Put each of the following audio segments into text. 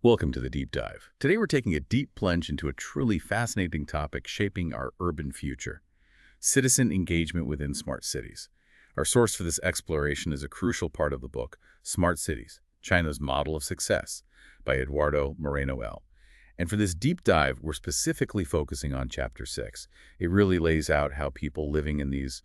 Welcome to the Deep Dive. Today we're taking a deep plunge into a truly fascinating topic shaping our urban future: citizen engagement within smart cities. Our source for this exploration is a crucial part of the book, Smart Cities, China's Model of Success, by Eduardo Moreno L. And for this deep dive, we're specifically focusing on Chapter 6. It really lays out how people living in these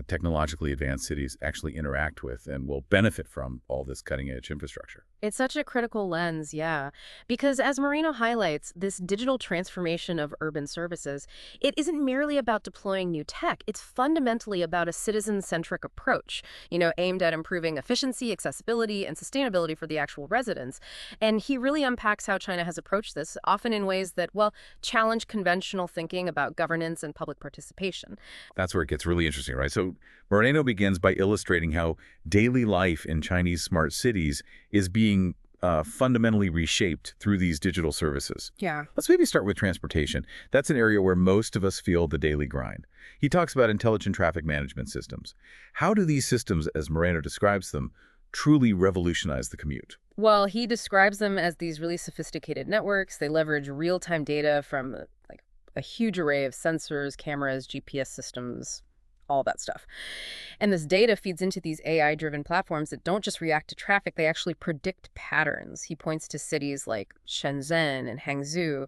technologically advanced cities actually interact with and will benefit from all this cutting-edge infrastructure. It's such a critical lens, yeah. Because as Moreno highlights, this digital transformation of urban services, it isn't merely about deploying new tech. It's fundamentally about a citizen-centric approach, aimed at improving efficiency, accessibility, and sustainability for the actual residents. And he really unpacks how China has approached this, often in ways that, well, challenge conventional thinking about governance and public participation. That's where it gets really interesting, right? So Moreno begins by illustrating how daily life in Chinese smart cities is being fundamentally reshaped through these digital services. Yeah. Let's maybe start with transportation. That's an area where most of us feel the daily grind. He talks about intelligent traffic management systems. How do these systems, as Moreno describes them, truly revolutionize the commute? Well, he describes them as these really sophisticated networks. They leverage real-time data from like a huge array of sensors, cameras, GPS systems, all that stuff. And this data feeds into these AI-driven platforms that don't just react to traffic, they actually predict patterns. He points to cities like Shenzhen and Hangzhou.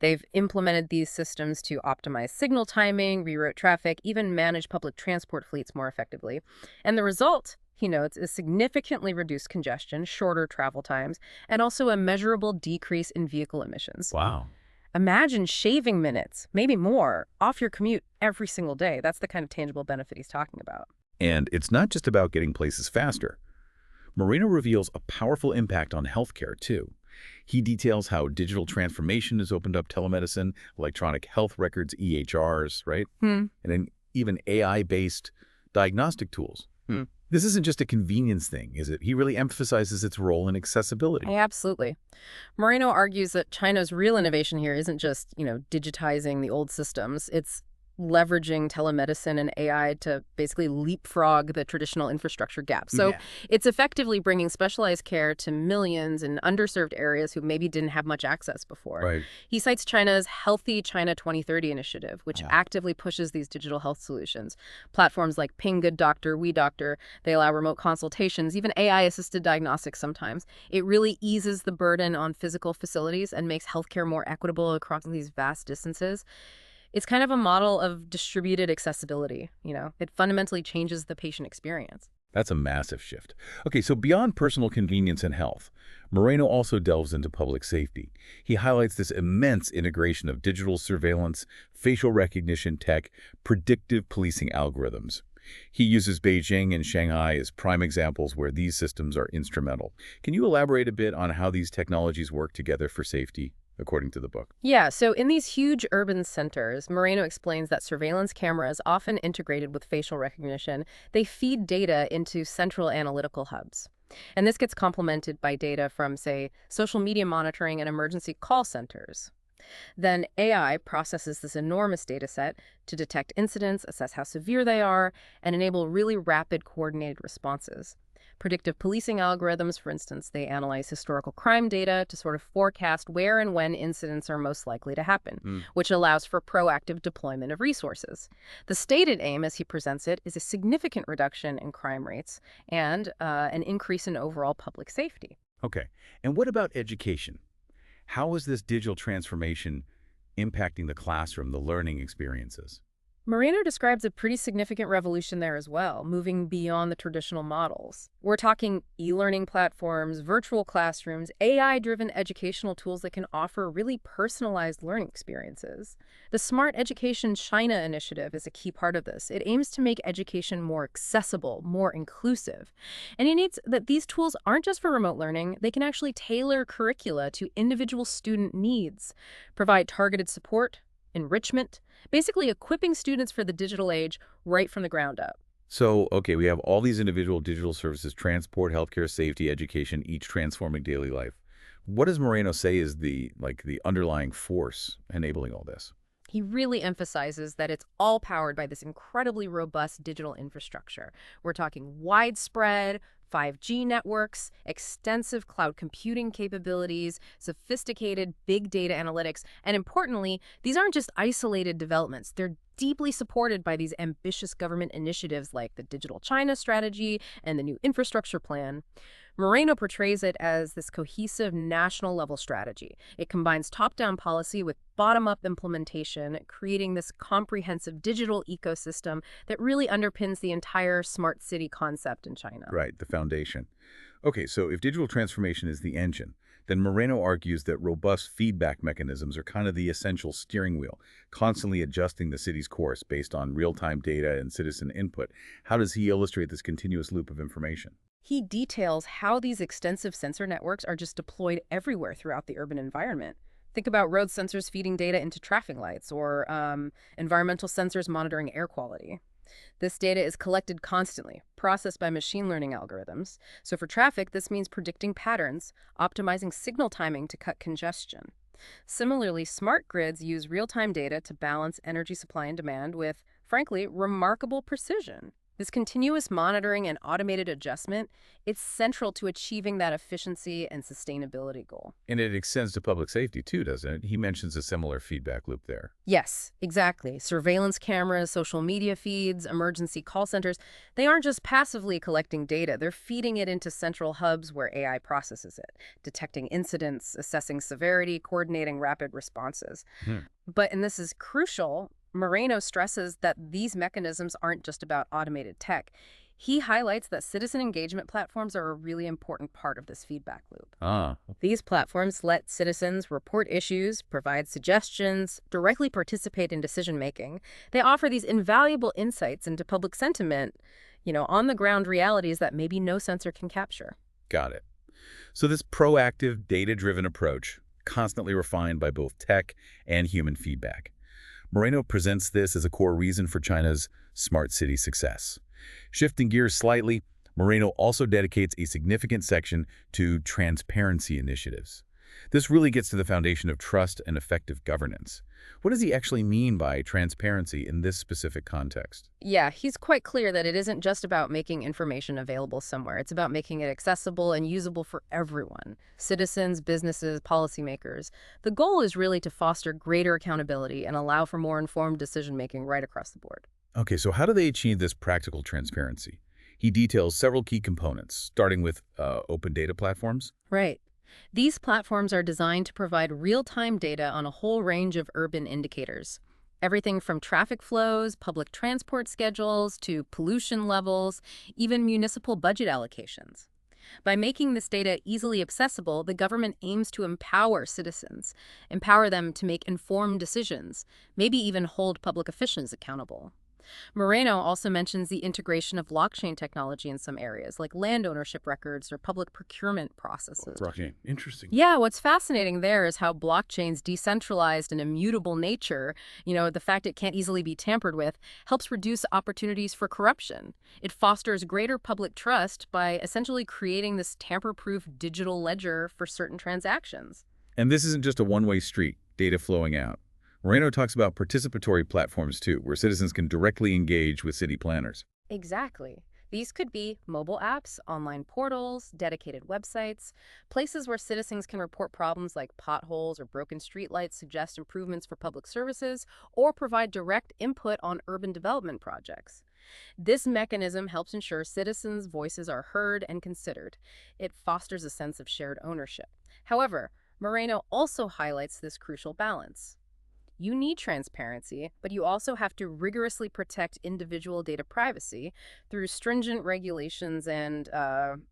They've implemented these systems to optimize signal timing, reroute traffic, even manage public transport fleets more effectively. And the result, he notes, is significantly reduced congestion, shorter travel times, and also a measurable decrease in vehicle emissions. Wow. Imagine shaving minutes, maybe more, off your commute every single day. That's the kind of tangible benefit he's talking about. And it's not just about getting places faster. Moreno reveals a powerful impact on healthcare, too. He details how digital transformation has opened up telemedicine, electronic health records, EHRs, right? And then even AI-based diagnostic tools. This isn't just a convenience thing, is it? He really emphasizes its role in accessibility. Absolutely. Moreno argues that China's real innovation here isn't just, digitizing the old systems. It's leveraging telemedicine and AI to basically leapfrog the traditional infrastructure gap. So Yeah. it's effectively bringing specialized care to millions in underserved areas who maybe didn't have much access before. Right. He cites China's Healthy China 2030 initiative, which Yeah. actively pushes these digital health solutions. Platforms like Ping Good Doctor, WeDoctor, they allow remote consultations, even AI-assisted diagnostics sometimes. It really eases the burden on physical facilities and makes healthcare more equitable across these vast distances. It's kind of a model of distributed accessibility. It fundamentally changes the patient experience. That's a massive shift. Okay, so beyond personal convenience and health, Moreno also delves into public safety. He highlights this immense integration of digital surveillance, facial recognition tech, predictive policing algorithms. He uses Beijing and Shanghai as prime examples where these systems are instrumental. Can you elaborate a bit on how these technologies work together for safety, according to the book? Yeah, so in these huge urban centers, Moreno explains that surveillance cameras, often integrated with facial recognition, they feed data into central analytical hubs. And this gets complemented by data from, say, social media monitoring and emergency call centers. Then AI processes this enormous data set to detect incidents, assess how severe they are, and enable really rapid coordinated responses. Predictive policing algorithms, for instance, they analyze historical crime data to sort of forecast where and when incidents are most likely to happen, which allows for proactive deployment of resources. The stated aim, as he presents it, is a significant reduction in crime rates and an increase in overall public safety. Okay, and what about education? How is this digital transformation impacting the classroom, the learning experiences? Moreno describes a pretty significant revolution there as well, moving beyond the traditional models. We're talking e-learning platforms, virtual classrooms, AI-driven educational tools that can offer really personalized learning experiences. The Smart Education China initiative is a key part of this. It aims to make education more accessible, more inclusive. And it needs that these tools aren't just for remote learning, they can actually tailor curricula to individual student needs, provide targeted support, enrichment, basically equipping students for the digital age right from the ground up. So, okay, we have all these individual digital services: transport, healthcare, safety, education, each transforming daily life. What does Moreno say is the underlying force enabling all this? He really emphasizes that it's all powered by this incredibly robust digital infrastructure. We're talking widespread, 5G networks, extensive cloud computing capabilities, sophisticated big data analytics, and importantly, these aren't just isolated developments. They're deeply supported by these ambitious government initiatives like the Digital China Strategy and the new infrastructure plan. Moreno portrays it as this cohesive national-level strategy. It combines top-down policy with bottom-up implementation, creating this comprehensive digital ecosystem that really underpins the entire smart city concept in China. Right, the foundation. Okay, so if digital transformation is the engine, then Moreno argues that robust feedback mechanisms are kind of the essential steering wheel, constantly adjusting the city's course based on real-time data and citizen input. How does he illustrate this continuous loop of information? He details how these extensive sensor networks are just deployed everywhere throughout the urban environment. Think about road sensors feeding data into traffic lights or environmental sensors monitoring air quality. This data is collected constantly, processed by machine learning algorithms. So for traffic, this means predicting patterns, optimizing signal timing to cut congestion. Similarly, smart grids use real-time data to balance energy supply and demand with, frankly, remarkable precision. This continuous monitoring and automated adjustment, it's central to achieving that efficiency and sustainability goal. And it extends to public safety too, doesn't it? He mentions a similar feedback loop there. Yes, exactly. Surveillance cameras, social media feeds, emergency call centers, they aren't just passively collecting data, they're feeding it into central hubs where AI processes it, detecting incidents, assessing severity, coordinating rapid responses. But, and this is crucial, Moreno stresses that these mechanisms aren't just about automated tech. He highlights that citizen engagement platforms are a really important part of this feedback loop. These platforms let citizens report issues, provide suggestions, directly participate in decision-making. They offer these invaluable insights into public sentiment, on-the-ground realities that maybe no sensor can capture. Got it. So this proactive, data-driven approach, constantly refined by both tech and human feedback. Moreno presents this as a core reason for China's smart city success. Shifting gears slightly, Moreno also dedicates a significant section to transparency initiatives. This really gets to the foundation of trust and effective governance. What does he actually mean by transparency in this specific context? Yeah, he's quite clear that it isn't just about making information available somewhere. It's about making it accessible and usable for everyone, citizens, businesses, policymakers. The goal is really to foster greater accountability and allow for more informed decision-making right across the board. Okay, so how do they achieve this practical transparency? He details several key components, starting with open data platforms. Right. These platforms are designed to provide real-time data on a whole range of urban indicators. Everything from traffic flows, public transport schedules, to pollution levels, even municipal budget allocations. By making this data easily accessible, the government aims to empower citizens, empower them to make informed decisions, maybe even hold public officials accountable. Moreno also mentions the integration of blockchain technology in some areas, like land ownership records or public procurement processes. Blockchain, interesting. Yeah, what's fascinating there is how blockchain's decentralized and immutable nature, the fact it can't easily be tampered with, helps reduce opportunities for corruption. It fosters greater public trust by essentially creating this tamper-proof digital ledger for certain transactions. And this isn't just a one-way street, data flowing out. Moreno talks about participatory platforms too, where citizens can directly engage with city planners. Exactly. These could be mobile apps, online portals, dedicated websites, places where citizens can report problems like potholes or broken streetlights, suggest improvements for public services, or provide direct input on urban development projects. This mechanism helps ensure citizens' voices are heard and considered. It fosters a sense of shared ownership. However, Moreno also highlights this crucial balance. You need transparency, but you also have to rigorously protect individual data privacy through stringent regulations and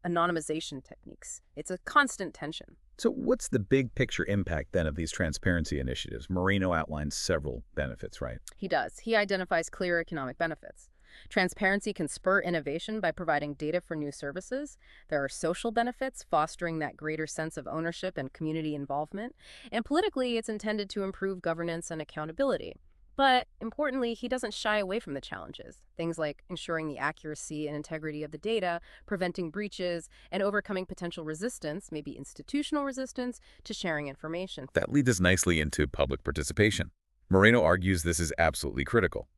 anonymization techniques. It's a constant tension. So what's the big picture impact then of these transparency initiatives? Moreno outlines several benefits, right? He does. He identifies clear economic benefits. Transparency can spur innovation by providing data for new services. There are social benefits, fostering that greater sense of ownership and community involvement. And politically, it's intended to improve governance and accountability. But importantly, he doesn't shy away from the challenges. Things like ensuring the accuracy and integrity of the data, preventing breaches, and overcoming potential resistance, maybe institutional resistance, to sharing information. That leads us nicely into public participation. Moreno argues this is absolutely critical.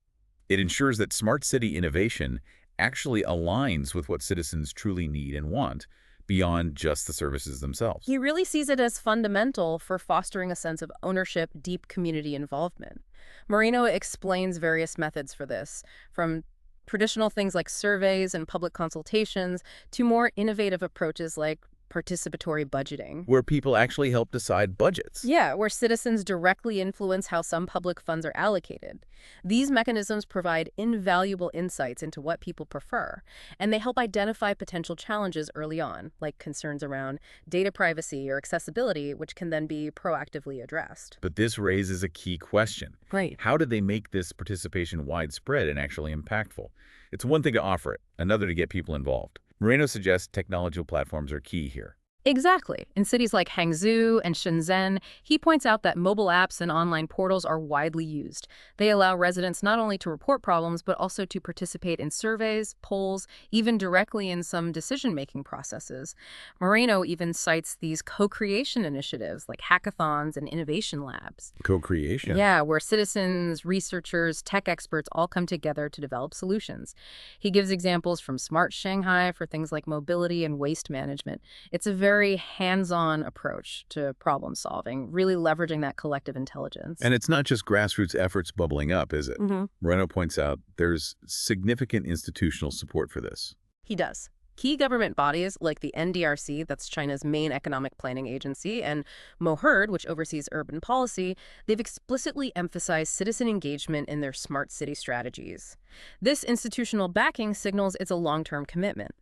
It ensures that smart city innovation actually aligns with what citizens truly need and want, beyond just the services themselves. He really sees it as fundamental for fostering a sense of ownership, deep community involvement. Moreno explains various methods for this, from traditional things like surveys and public consultations to more innovative approaches like participatory budgeting. Where people actually help decide budgets. Yeah, where citizens directly influence how some public funds are allocated. These mechanisms provide invaluable insights into what people prefer, and they help identify potential challenges early on, like concerns around data privacy or accessibility, which can then be proactively addressed. But this raises a key question. Right. How do they make this participation widespread and actually impactful? It's one thing to offer it, another to get people involved. Moreno suggests technological platforms are key here. Exactly. In cities like Hangzhou and Shenzhen, he points out that mobile apps and online portals are widely used. They allow residents not only to report problems, but also to participate in surveys, polls, even directly in some decision-making processes. Moreno even cites these co-creation initiatives like hackathons and innovation labs. Co-creation. Yeah, where citizens, researchers, tech experts all come together to develop solutions. He gives examples from Smart Shanghai for things like mobility and waste management. It's a very hands-on approach to problem solving, really leveraging that collective intelligence. And it's not just grassroots efforts bubbling up, is it? Moreno points out there's significant institutional support for this. He does. Key government bodies like the NDRC, that's China's main economic planning agency, and MOHURD, which oversees urban policy, they've explicitly emphasized citizen engagement in their smart city strategies. This institutional backing signals it's a long-term commitment.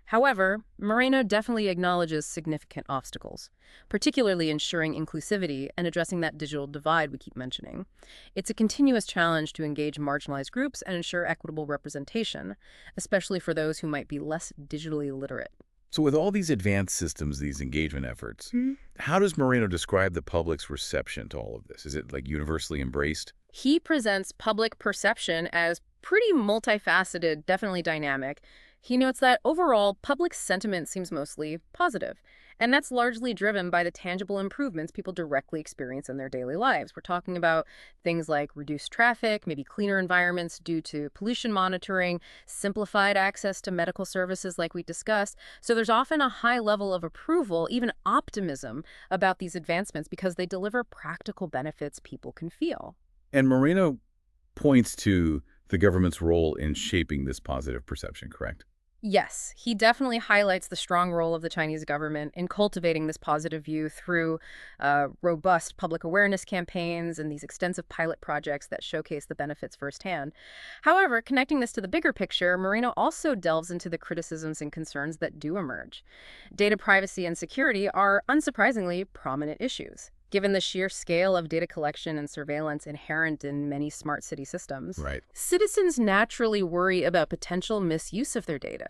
However, Moreno definitely acknowledges significant obstacles, particularly ensuring inclusivity and addressing that digital divide we keep mentioning. It's a continuous challenge to engage marginalized groups and ensure equitable representation, especially for those who might be less digitally literate. So with all these advanced systems, these engagement efforts, how does Moreno describe the public's reception to all of this? Is it like universally embraced? He presents public perception as pretty multifaceted, definitely dynamic. He notes that overall, public sentiment seems mostly positive, and that's largely driven by the tangible improvements people directly experience in their daily lives. We're talking about things like reduced traffic, maybe cleaner environments due to pollution monitoring, simplified access to medical services like we discussed. So there's often a high level of approval, even optimism, about these advancements because they deliver practical benefits people can feel. And Moreno points to the government's role in shaping this positive perception, correct? Yes, he definitely highlights the strong role of the Chinese government in cultivating this positive view through robust public awareness campaigns and these extensive pilot projects that showcase the benefits firsthand. However, connecting this to the bigger picture, Moreno also delves into the criticisms and concerns that do emerge. Data privacy and security are, unsurprisingly, prominent issues, given the sheer scale of data collection and surveillance inherent in many smart city systems. Right. Citizens naturally worry about potential misuse of their data,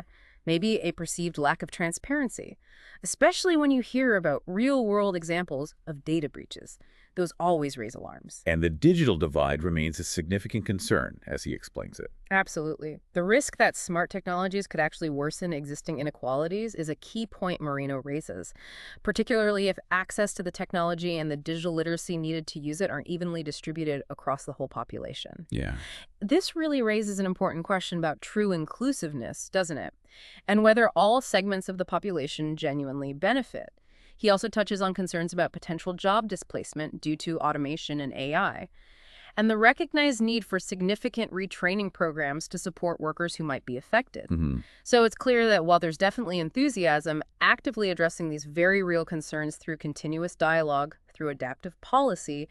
maybe a perceived lack of transparency, especially when you hear about real-world examples of data breaches. Those always raise alarms. And the digital divide remains a significant concern, as he explains it. Absolutely. The risk that smart technologies could actually worsen existing inequalities is a key point Moreno raises, particularly if access to the technology and the digital literacy needed to use it aren't evenly distributed across the whole population. Yeah. This really raises an important question about true inclusiveness, doesn't it? And whether all segments of the population genuinely benefit. He also touches on concerns about potential job displacement due to automation and AI, and the recognized need for significant retraining programs to support workers who might be affected. So it's clear that while there's definitely enthusiasm, actively addressing these very real concerns through continuous dialogue, through adaptive policy,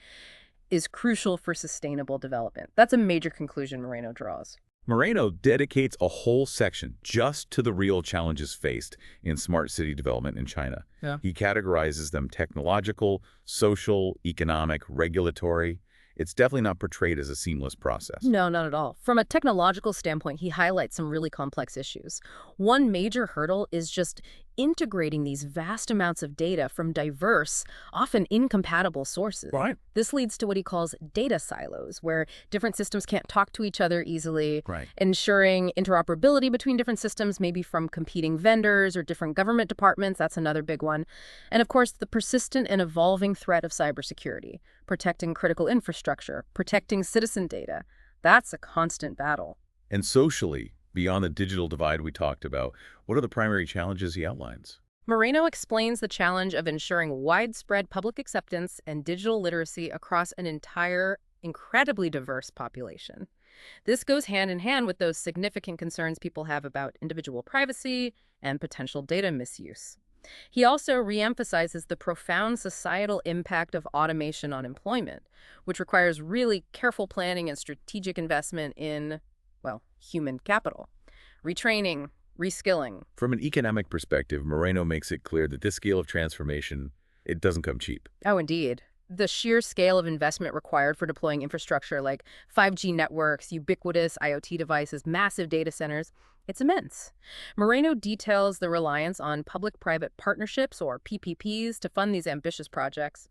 is crucial for sustainable development. That's a major conclusion Moreno draws. Moreno dedicates a whole section just to the real challenges faced in smart city development in China. Yeah. He categorizes them technological, social, economic, regulatory. It's definitely not portrayed as a seamless process. No, not at all. From a technological standpoint, he highlights some really complex issues. One major hurdle is just integrating these vast amounts of data from diverse, often incompatible sources. Right. This leads to what he calls data silos, where different systems can't talk to each other easily, Right. ensuring interoperability between different systems, maybe from competing vendors or different government departments. That's another big one. And of course, the persistent and evolving threat of cybersecurity, protecting critical infrastructure, protecting citizen data. That's a constant battle. And socially, Beyond the digital divide we talked about, what are the primary challenges he outlines? Moreno explains the challenge of ensuring widespread public acceptance and digital literacy across an entire, incredibly diverse population. This goes hand in hand with those significant concerns people have about individual privacy and potential data misuse. He also reemphasizes the profound societal impact of automation on employment, which requires really careful planning and strategic investment in, well, human capital, retraining, reskilling. From an economic perspective, Moreno makes it clear that this scale of transformation, it doesn't come cheap. Oh, indeed. The sheer scale of investment required for deploying infrastructure like 5G networks, ubiquitous IoT devices, massive data centers, it's immense. Moreno details the reliance on public-private partnerships, or PPPs, to fund these ambitious projects.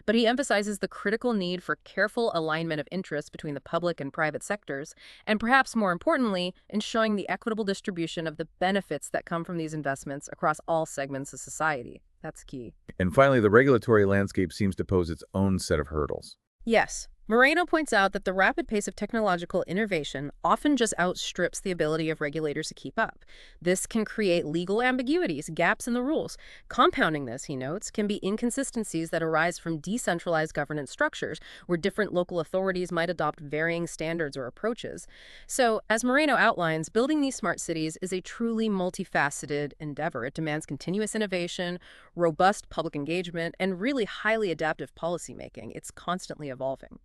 But he emphasizes the critical need for careful alignment of interests between the public and private sectors, and perhaps more importantly, ensuring the equitable distribution of the benefits that come from these investments across all segments of society. That's key. And finally, the regulatory landscape seems to pose its own set of hurdles. Yes. Moreno points out that the rapid pace of technological innovation often just outstrips the ability of regulators to keep up. This can create legal ambiguities, gaps in the rules. Compounding this, he notes, can be inconsistencies that arise from decentralized governance structures, where different local authorities might adopt varying standards or approaches. So, as Moreno outlines, building these smart cities is a truly multifaceted endeavor. It demands continuous innovation, robust public engagement, and really highly adaptive policymaking. It's constantly evolving.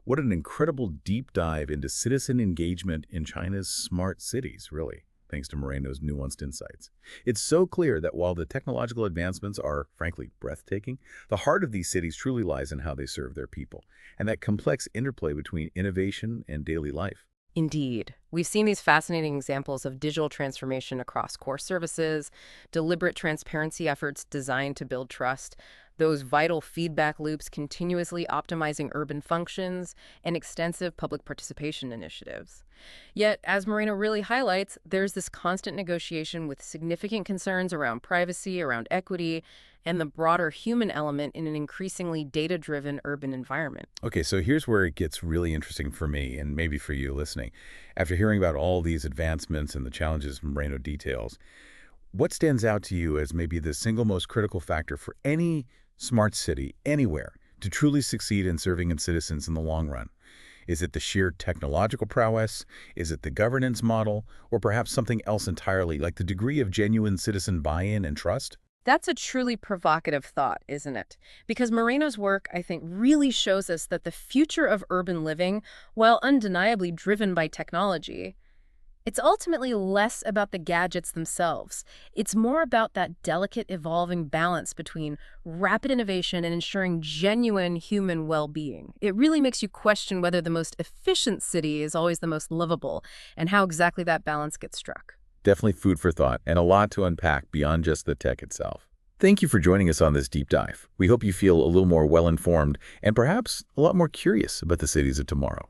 What an incredible deep dive into citizen engagement in China's smart cities, really, thanks to Moreno's nuanced insights. It's so clear that while the technological advancements are, frankly, breathtaking, the heart of these cities truly lies in how they serve their people, and that complex interplay between innovation and daily life. Indeed. We've seen these fascinating examples of digital transformation across core services, deliberate transparency efforts designed to build trust, those vital feedback loops continuously optimizing urban functions, and extensive public participation initiatives. Yet, as Moreno really highlights, there's this constant negotiation with significant concerns around privacy, around equity, and the broader human element in an increasingly data-driven urban environment. Okay, so here's where it gets really interesting for me, and maybe for you listening. After hearing about all these advancements and the challenges Moreno details, what stands out to you as maybe the single most critical factor for any smart city, anywhere, to truly succeed in serving its citizens in the long run? Is it the sheer technological prowess? Is it the governance model? Or perhaps something else entirely, like the degree of genuine citizen buy-in and trust? That's a truly provocative thought, isn't it? Because Moreno's work, I think, really shows us that the future of urban living, while undeniably driven by technology, it's ultimately less about the gadgets themselves. It's more about that delicate, evolving balance between rapid innovation and ensuring genuine human well-being. It really makes you question whether the most efficient city is always the most livable, and how exactly that balance gets struck. Definitely food for thought and a lot to unpack beyond just the tech itself. Thank you for joining us on this deep dive. We hope you feel a little more well-informed and perhaps a lot more curious about the cities of tomorrow.